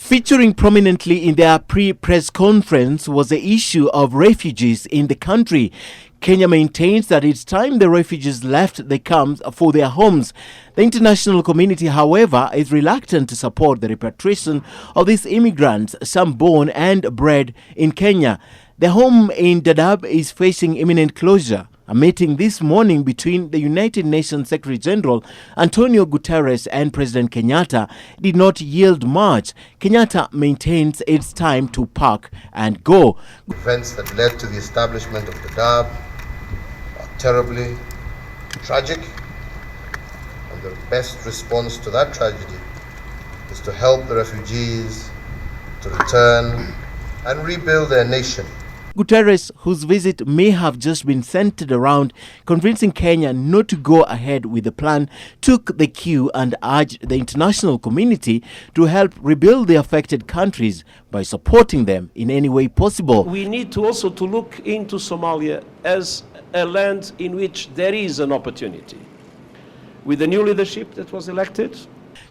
Featuring prominently in their pre-press conference was the issue of refugees in the country. Kenya maintains that it's time the refugees left the camps for their homes. The international community, however, is reluctant to support the repatriation of these immigrants, some born and bred in Kenya. The home in Daadab is facing imminent closure. A meeting this morning between the United Nations Secretary General Antonio Guterres and President Kenyatta did not yield much. Kenyatta maintains it's time to pack and go. Events that led to the establishment of Daadab are terribly tragic, and the best response to that tragedy is to help the refugees to return and rebuild their nation. Guterres, whose visit may have just been centered around convincing Kenya not to go ahead with the plan, took the cue and urged the international community to help rebuild the affected countries by supporting them in any way possible. We need to also look into Somalia as a land in which there is an opportunity. With the new leadership that was elected,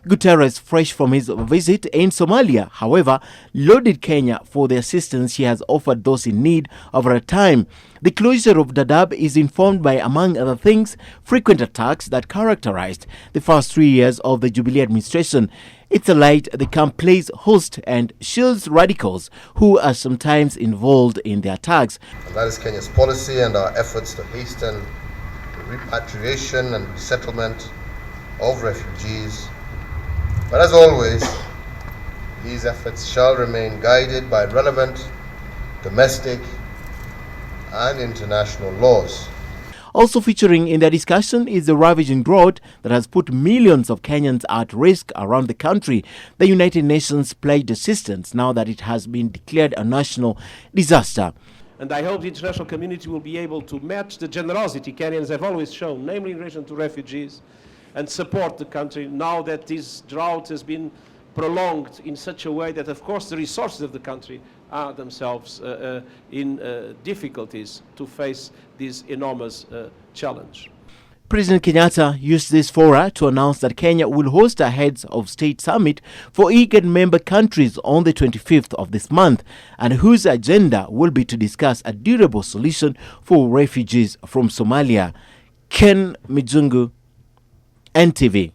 Guterres, fresh from his visit in Somalia, however, lauded Kenya for the assistance she has offered those in need over a time. The closure of Daadab is informed by, among other things, frequent attacks that characterized the first 3 years of the Jubilee administration. It's alleged the camp plays host and shields radicals who are sometimes involved in the attacks. And that is Kenya's policy and our efforts to hasten the repatriation and resettlement of refugees. But as always, these efforts shall remain guided by relevant domestic and international laws. Also featuring in the discussion is the ravaging drought that has put millions of Kenyans at risk around the country. The United Nations pledged assistance now that it has been declared a national disaster. and I hope the international community will be able to match the generosity Kenyans have always shown, namely in relation to refugees, and support the country now that this drought has been prolonged in such a way that, of course, the resources of the country are themselves in difficulties to face this enormous challenge. President Kenyatta used this fora to announce that Kenya will host a Heads of State Summit for IGAD member countries on the 25th of this month, and whose agenda will be to discuss a durable solution for refugees from Somalia. Ken Mijungu, NTV.